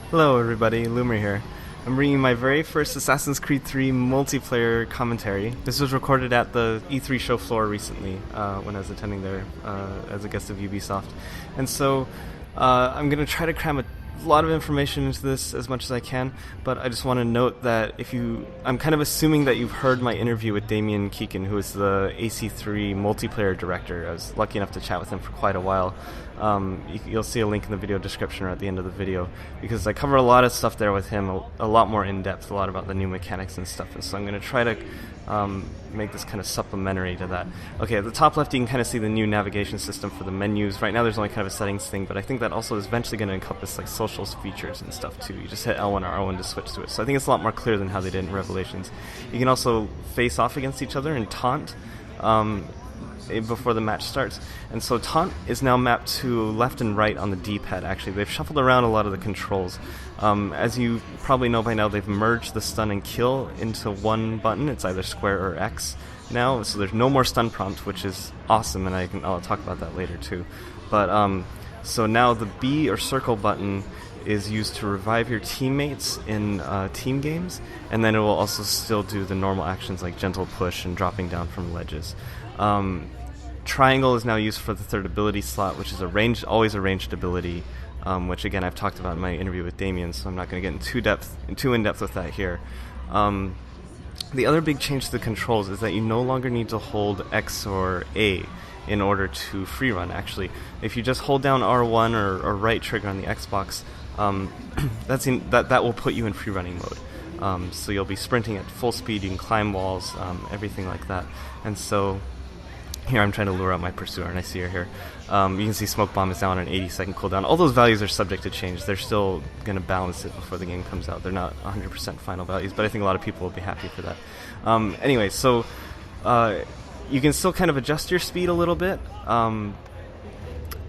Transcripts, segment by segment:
Hello everybody, Loomer here. I'm bringing my very first Assassin's Creed 3 multiplayer commentary. This was recorded at the E3 show floor recently when I was attending there as a guest of Ubisoft. And so I'm going to try to cram a lot of information into this as much as I can, but I just want to note that I'm kind of assuming that you've heard my interview with Damien Keegan, who is the AC3 multiplayer director. I was lucky enough to chat with him for quite a while. You'll see a link in the video description or at the end of the video, because I cover a lot of stuff there with him, a lot more in depth, a lot about the new mechanics and stuff, and so I'm going to try to make this kind of supplementary to that. Okay, at the top left you can kind of see the new navigation system for the menus. Right now there's only kind of a settings thing, but I think that also is eventually going to encompass like socials features and stuff too. You just hit L1 or R1 to switch to it, so I think it's a lot more clear than how they did in Revelations. You can also face off against each other and taunt before the match starts. And so taunt is now mapped to left and right on the D-pad. Actually, they've shuffled around a lot of the controls. As you probably know by now, they've merged the stun and kill into one button. It's either square or X now, so there's no more stun prompt, which is awesome, and I'll talk about that later too. But so now the B or circle button is used to revive your teammates in team games, and then it will also still do the normal actions like gentle push and dropping down from ledges. Triangle is now used for the third ability slot, which is always a ranged ability, which again I've talked about in my interview with Damien, so I'm not going to get too in depth with that here. The other big change to the controls is that you no longer need to hold X or A in order to free run. Actually, if you just hold down R1 or right trigger on the Xbox, that will put you in free running mode. So you'll be sprinting at full speed, you can climb walls, everything like that. And so here I'm trying to lure out my pursuer, and I see her here. You can see Smoke Bomb is down on an 80-second cooldown. All those values are subject to change. They're still going to balance it before the game comes out. They're not 100% final values, but I think a lot of people will be happy for that. Anyway, so you can still kind of adjust your speed a little bit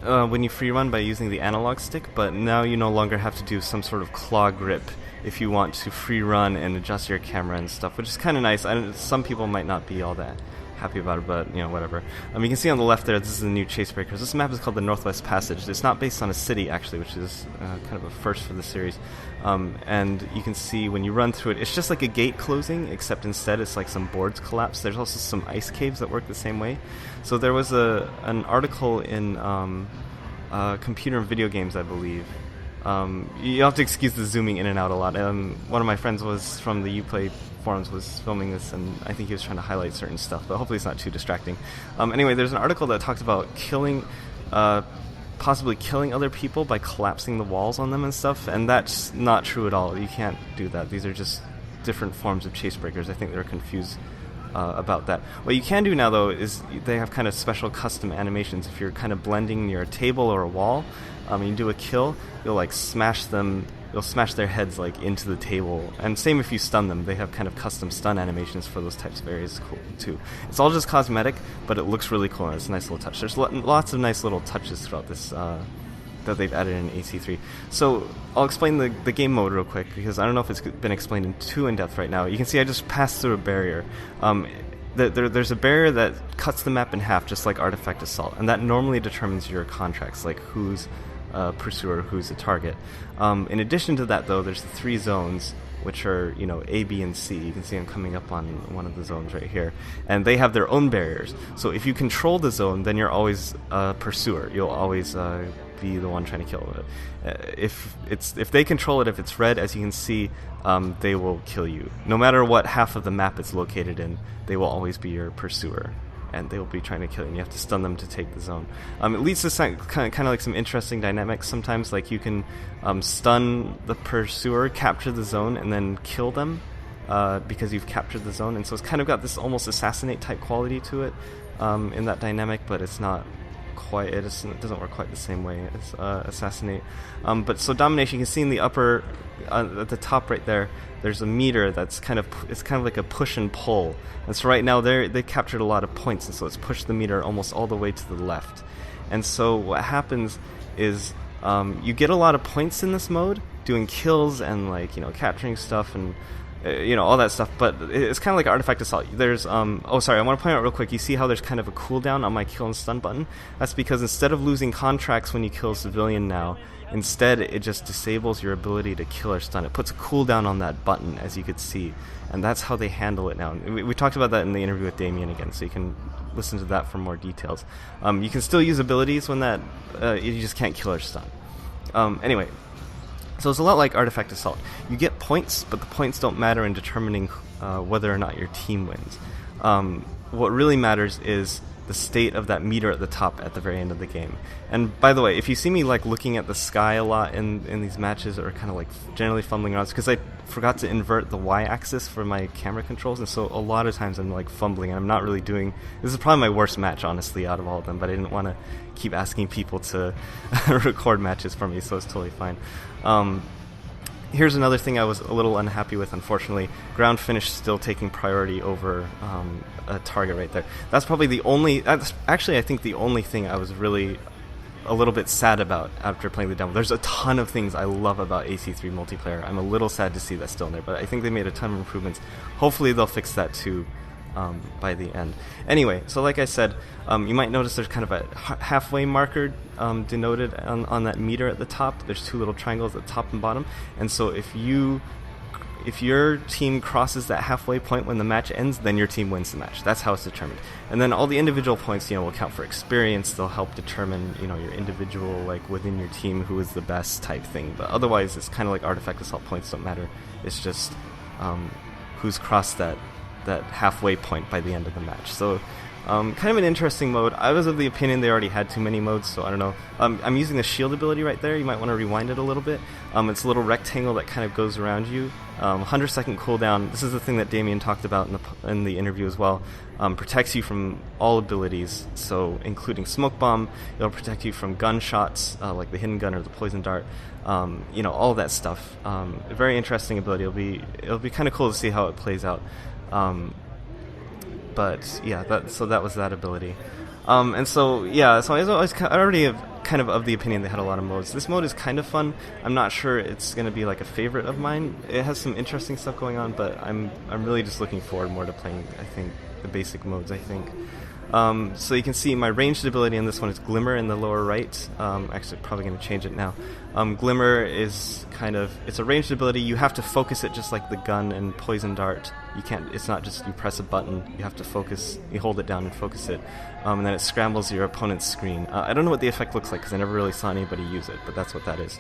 when you free run by using the analog stick, but now you no longer have to do some sort of claw grip if you want to free run and adjust your camera and stuff, which is kind of nice. Some people might not be all that happy about it, but whatever. You can see on the left there, this is the new Chase Breakers. This map is called the Northwest Passage. It's not based on a city, actually, which is kind of a first for the series. And you can see when you run through it, it's just like a gate closing, except instead it's like some boards collapse. There's also some ice caves that work the same way. So there was an article in Computer and Video Games, I believe. You have to excuse the zooming in and out a lot. One of my friends was from the Uplay forums, was filming this, and I think he was trying to highlight certain stuff, but hopefully it's not too distracting. Anyway, there's an article that talked about possibly killing other people by collapsing the walls on them and stuff, and that's not true at all. You can't do that. These are just different forms of chase breakers. I think they're confused about that. What you can do now, though, is they have kind of special custom animations. If you're kind of blending near a table or a wall, you do a kill, you'll like smash their heads like into the table, and same if you stun them. They have kind of custom stun animations for those types of areas too. It's all just cosmetic, but it looks really cool, and it's a nice little touch. There's lots of nice little touches throughout this that they've added in AC3. So I'll explain the game mode real quick, because I don't know if it's been explained too in depth right now. You can see I just passed through a barrier. There's a barrier that cuts the map in half, just like Artifact Assault, and that normally determines your contracts, like who's pursuer, who's a target. In addition to that, though, there's the three zones, which are A, B, and C. You can see I'm coming up on one of the zones right here, and they have their own barriers. So if you control the zone, then you're always a pursuer. You'll always be the one trying to kill it. If they control it, if it's red, as you can see, they will kill you. No matter what half of the map it's located in, they will always be your pursuer, and they will be trying to kill you, and you have to stun them to take the zone. It leads to kind of like some interesting dynamics sometimes, like you can stun the pursuer, capture the zone, and then kill them because you've captured the zone, and so it's kind of got this almost assassinate type quality to it in that dynamic, but it's not quite, it doesn't work quite the same way as assassinate. But so Domination, you can see in the upper, at the top right there, there's a meter that's it's kind of like a push and pull. And so right now they captured a lot of points, and so it's pushed the meter almost all the way to the left. And so what happens is you get a lot of points in this mode, doing kills and capturing stuff and all that stuff. But it's kind of like Artifact Assault. There's oh sorry, I want to point out real quick. You see how there's kind of a cooldown on my kill and stun button? That's because instead of losing contracts when you kill a civilian now, instead it just disables your ability to kill or stun. It puts a cooldown on that button, as you could see, and that's how they handle it now. We talked about that in the interview with Damien again, so you can listen to that for more details. You can still use abilities when that you just can't kill or stun. Anyway. So it's a lot like Artifact Assault. You get points, but the points don't matter in determining whether or not your team wins. What really matters is the state of that meter at the top at the very end of the game. And by the way, if you see me like looking at the sky a lot in these matches, or kind of like generally fumbling around, it's because I forgot to invert the Y-axis for my camera controls, and so a lot of times I'm like fumbling, and I'm not really doing... This is probably my worst match, honestly, out of all of them, but I didn't want to keep asking people to record matches for me, so it's totally fine. Here's another thing I was a little unhappy with, unfortunately. Ground finish still taking priority over a target right there. That's probably the only... That's actually, I think, the only thing I was really a little bit sad about after playing the demo. There's a ton of things I love about AC3 multiplayer. I'm a little sad to see that still in there, but I think they made a ton of improvements. Hopefully they'll fix that too by the end. Anyway, so like I said, you might notice there's kind of a halfway marker denoted on that meter at the top. There's two little triangles at the top and bottom, and so if your team crosses that halfway point when the match ends, then your team wins the match. That's how it's determined. And then all the individual points, will count for experience. They'll help determine, your individual, like within your team, who is the best type thing. But otherwise, it's kind of like Artifact Assault. Points don't matter. It's just who's crossed that halfway point by the end of the match. So kind of an interesting mode. I was of the opinion they already had too many modes, so I don't know. I'm using the shield ability right there. You might want to rewind it a little bit. It's a little rectangle that kind of goes around you. 100-second cooldown. This is the thing that Damien talked about in the interview as well. Protects you from all abilities, so including smoke bomb. It'll protect you from gunshots, like the hidden gun or the poison dart. All that stuff. A very interesting ability. It'll be kind of cool to see how it plays out. But yeah, that was that ability. So I already have kind of the opinion they had a lot of modes. This mode is kind of fun. I'm not sure it's going to be like a favorite of mine. It has some interesting stuff going on, but I'm really just looking forward more to playing, I think, the basic modes, I think. So you can see my ranged ability in this one is Glimmer in the lower right. Actually, probably going to change it now. Glimmer is it's a ranged ability. You have to focus it just like the gun and poison dart. It's not just you press a button. You have to focus, you hold it down and focus it. And then it scrambles your opponent's screen. I don't know what the effect looks like because I never really saw anybody use it, but that's what that is.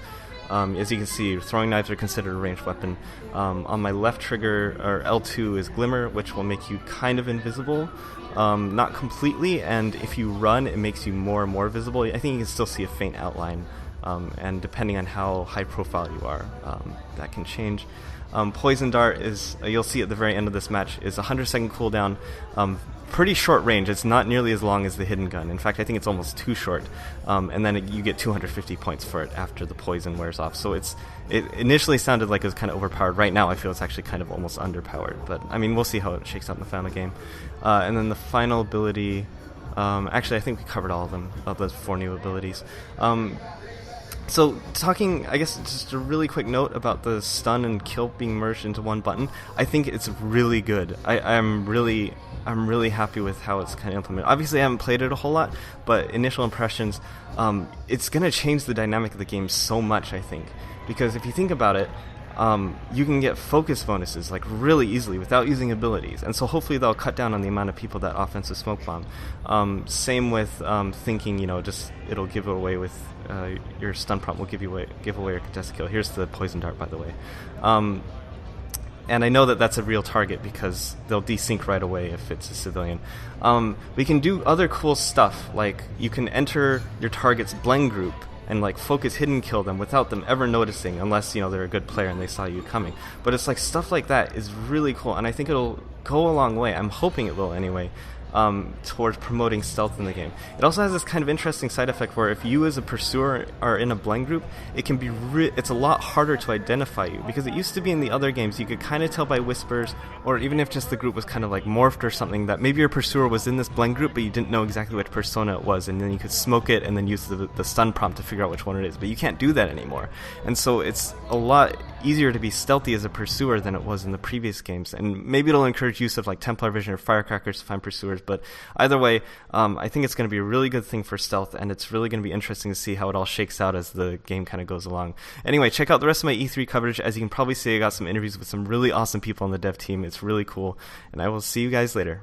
As you can see, throwing knives are considered a ranged weapon. On my left trigger, or L2, is Glimmer, which will make you kind of invisible. Not completely, and if you run, it makes you more and more visible. I think you can still see a faint outline, and depending on how high profile you are, that can change. Poison Dart is, you'll see at the very end of this match, is a 100-second cooldown. Pretty short range. It's not nearly as long as the hidden gun. In fact, I think it's almost too short. And then you get 250 points for it after the poison wears off. So it initially sounded like it was kind of overpowered. Right now, I feel it's actually kind of almost underpowered. But I mean, we'll see how it shakes out in the final game. And then the final ability. Actually, I think we covered all of them, of those 4 new abilities. So talking, I guess, just a really quick note about the stun and kill being merged into one button. I think it's really good. I'm really happy with how it's kind of implemented. Obviously, I haven't played it a whole lot, but initial impressions, it's going to change the dynamic of the game so much, I think. Because if you think about it, you can get focus bonuses like really easily without using abilities, and so hopefully they'll cut down on the amount of people that offensive smoke bomb. Same with thinking, just it'll give away with your stun prompt will give away your contested kill. Here's the poison dart, by the way. And I know that that's a real target because they'll desync right away if it's a civilian. We can do other cool stuff, like you can enter your target's blend group and like focus hidden kill them without them ever noticing, unless they're a good player and they saw you coming. But it's like stuff like that is really cool, and I think it'll go a long way. I'm hoping it will anyway. Towards promoting stealth in the game. It also has this kind of interesting side effect where if you as a pursuer are in a blend group, it can be it's a lot harder to identify you, because it used to be in the other games you could kind of tell by whispers, or even if just the group was kind of like morphed or something, that maybe your pursuer was in this blend group but you didn't know exactly which persona it was, and then you could smoke it and then use the stun prompt to figure out which one it is. But you can't do that anymore, and so it's a lot easier to be stealthy as a pursuer than it was in the previous games, and maybe it'll encourage use of like Templar vision or firecrackers to find pursuers. But either way, I think it's going to be a really good thing for stealth, and it's really going to be interesting to see how it all shakes out as the game kind of goes along. Anyway, check out the rest of my E3 coverage. As you can probably see, I got some interviews with some really awesome people on the dev team. It's really cool, and I will see you guys later.